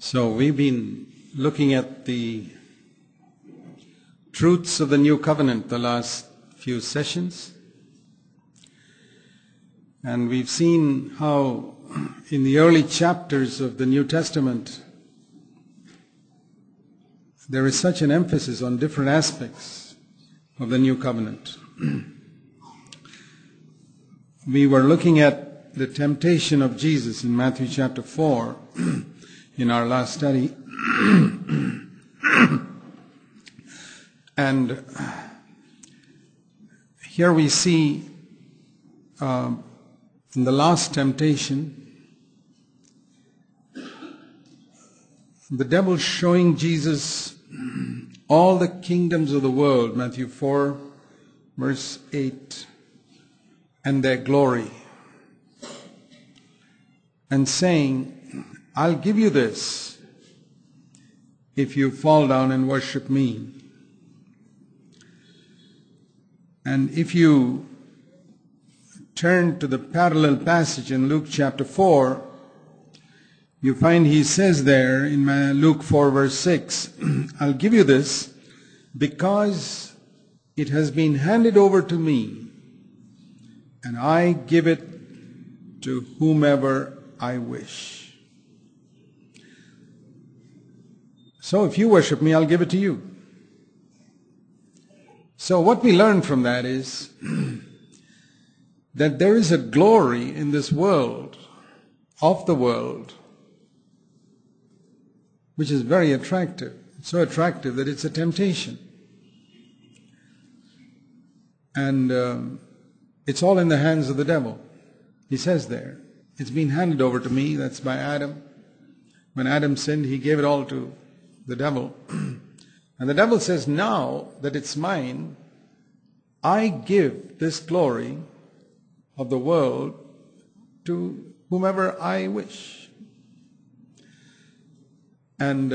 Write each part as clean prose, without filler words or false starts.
So we've been looking at the truths of the New Covenant the last few sessions. And we've seen how in the early chapters of the New Testament there is such an emphasis on different aspects of the New Covenant. We were looking at the temptation of Jesus in Matthew chapter 4 in our last study. And here we see in the last temptation, the devil showing Jesus all the kingdoms of the world, Matthew 4, verse 8, and their glory, and saying, I'll give you this if you fall down and worship me. And if you turn to the parallel passage in Luke chapter 4, you find he says there in Luke 4 verse 6, I'll give you this because it has been handed over to me, and I give it to whomever I wish. So if you worship me, I'll give it to you. So what we learn from that is that there is a glory in this world, of the world, which is very attractive. It's so attractive that it's a temptation. And it's all in the hands of the devil. He says there, it's been handed over to me. That's by Adam. When Adam sinned, he gave it all to the devil. And the devil says, now that it's mine, I give this glory of the world to whomever I wish. And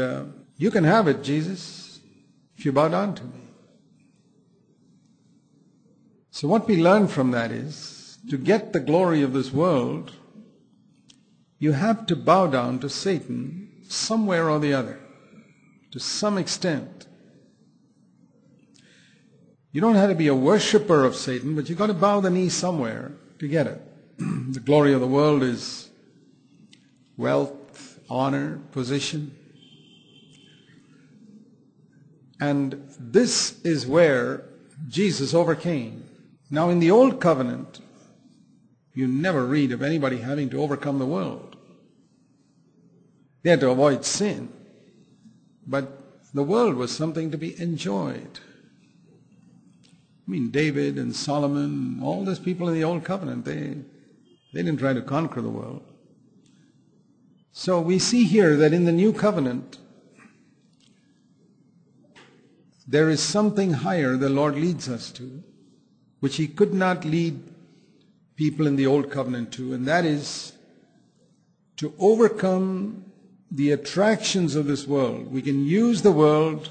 you can have it, Jesus, if you bow down to me. So what we learn from that is, to get the glory of this world, you have to bow down to Satan somewhere or the other, to some extent. You don't have to be a worshiper of Satan, but you've got to bow the knee somewhere to get it. The glory of the world is wealth, honor, position. And this is where Jesus overcame. Now in the Old Covenant, you never read of anybody having to overcome the world. They had to avoid sin. But the world was something to be enjoyed. I mean, David and Solomon, all those people in the Old Covenant, they didn't try to conquer the world. So we see here that in the New Covenant, there is something higher the Lord leads us to, which He could not lead people in the Old Covenant to, and that is to overcome the attractions of this world. We can use the world,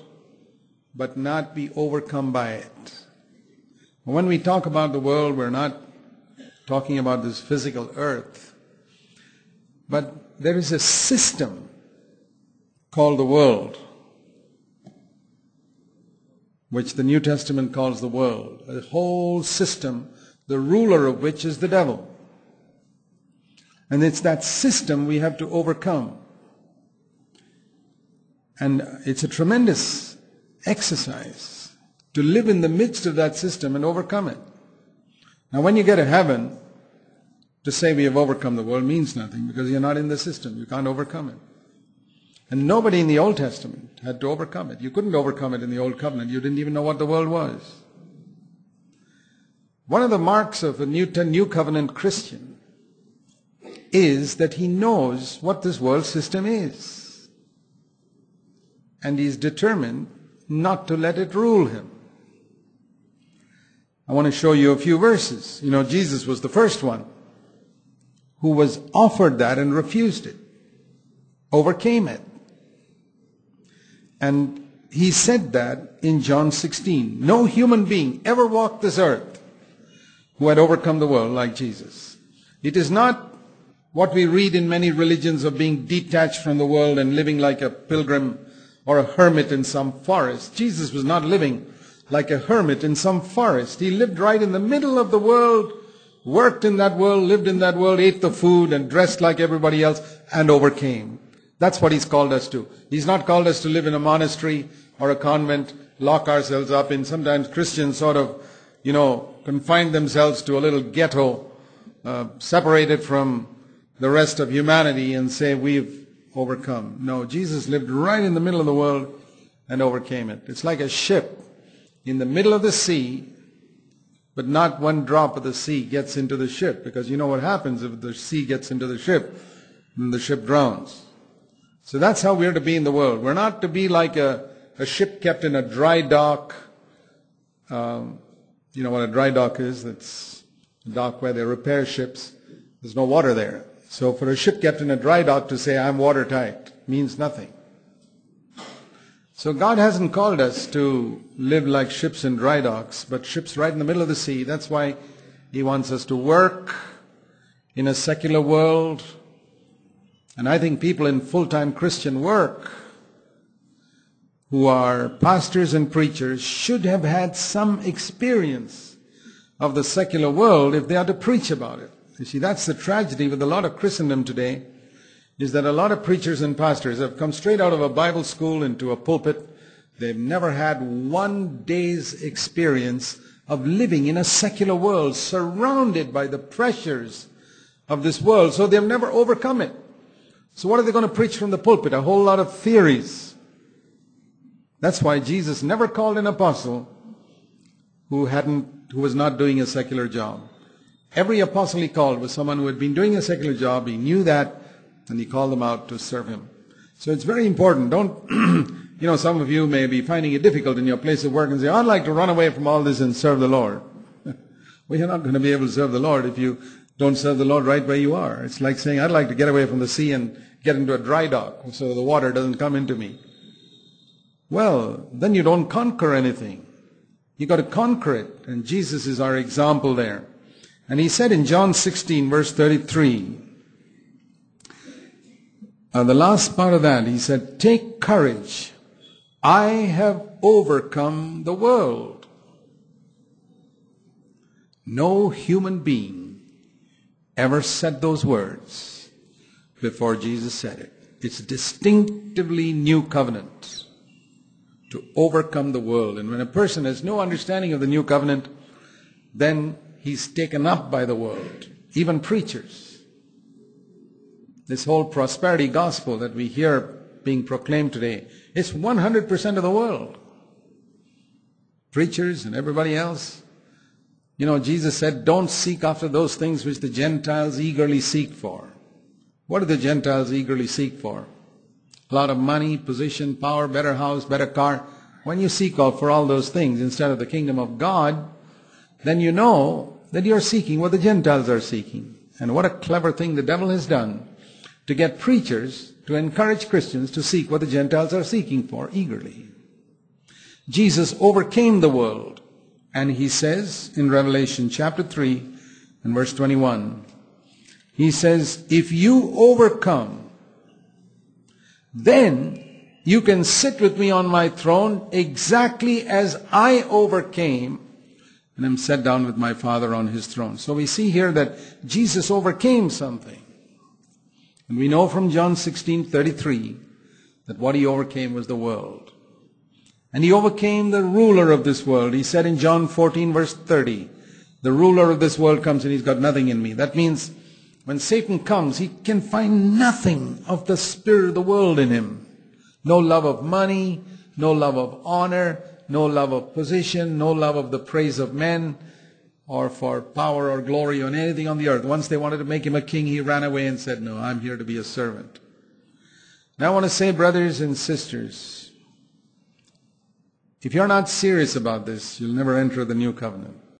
but not be overcome by it. When we talk about the world, we're not talking about this physical earth, but there is a system called the world, which the New Testament calls the world, a whole system, the ruler of which is the devil. And it's that system we have to overcome. And it's a tremendous exercise to live in the midst of that system and overcome it. Now when you get to heaven, to say we have overcome the world means nothing, because you're not in the system. You can't overcome it. And nobody in the Old Testament had to overcome it. You couldn't overcome it in the Old Covenant. You didn't even know what the world was. One of the marks of a New Covenant Christian is that he knows what this world system is. And he's determined not to let it rule him. I want to show you a few verses. You know, Jesus was the first one who was offered that and refused it, overcame it. And he said that in John 16. No human being ever walked this earth who had overcome the world like Jesus. It is not what we read in many religions of being detached from the world and living like a pilgrim or a hermit in some forest. Jesus was not living like a hermit in some forest. He lived right in the middle of the world, worked in that world, lived in that world, ate the food and dressed like everybody else and overcame. That's what he's called us to. He's not called us to live in a monastery or a convent, lock ourselves up in. Sometimes Christians sort of, confine themselves to a little ghetto, separated from the rest of humanity and say we've overcome. No, Jesus lived right in the middle of the world and overcame it. It's like a ship in the middle of the sea, but not one drop of the sea gets into the ship, because you know what happens if the sea gets into the ship, and the ship drowns. So that's how we're to be in the world. We're not to be like a ship kept in a dry dock. You know what a dry dock is? It's a dock where they repair ships. There's no water there. So for a ship kept in a dry dock to say, I'm watertight, means nothing. So God hasn't called us to live like ships in dry docks, but ships right in the middle of the sea. That's why He wants us to work in a secular world. And I think people in full-time Christian work who are pastors and preachers should have had some experience of the secular world if they are to preach about it. You see, that's the tragedy with a lot of Christendom today, is that a lot of preachers and pastors have come straight out of a Bible school into a pulpit. They've never had one day's experience of living in a secular world, surrounded by the pressures of this world, so they've never overcome it. So what are they going to preach from the pulpit? A whole lot of theories. That's why Jesus never called an apostle who was not doing a secular job. Every apostle He called was someone who had been doing a secular job. He knew that, and He called them out to serve Him. So it's very important. Don't, some of you may be finding it difficult in your place of work and say, I'd like to run away from all this and serve the Lord. Well, you're not going to be able to serve the Lord if you don't serve the Lord right where you are. It's like saying, I'd like to get away from the sea and get into a dry dock so the water doesn't come into me. Well, then you don't conquer anything. You got to conquer it. And Jesus is our example there. And He said in John 16, verse 33, the last part of that, He said, take courage. I have overcome the world. No human being ever said those words before Jesus said it. It's distinctively new covenant, to overcome the world. And when a person has no understanding of the new covenant, then he's taken up by the world. Even preachers. This whole prosperity gospel that we hear being proclaimed today, it's 100% of the world. Preachers and everybody else. Jesus said, don't seek after those things which the Gentiles eagerly seek for. What do the Gentiles eagerly seek for? A lot of money, position, power, better house, better car. When you seek out for all those things instead of the kingdom of God, then you know that you're seeking what the Gentiles are seeking. And what a clever thing the devil has done to get preachers to encourage Christians to seek what the Gentiles are seeking for eagerly. Jesus overcame the world. And He says in Revelation chapter 3 and verse 21, He says, if you overcome, then you can sit with me on my throne exactly as I overcame and am set down with my Father on His throne. So we see here that Jesus overcame something. And we know from John 16:33 that what He overcame was the world. And He overcame the ruler of this world. He said in John 14 verse 30, the ruler of this world comes and he's got nothing in me. That means when Satan comes, he can find nothing of the spirit of the world in him. No love of money, no love of honor, no love of position, no love of the praise of men, or for power or glory or anything on the earth. Once they wanted to make him a king, he ran away and said, no, I'm here to be a servant. Now I want to say, brothers and sisters, if you're not serious about this, you'll never enter the new covenant.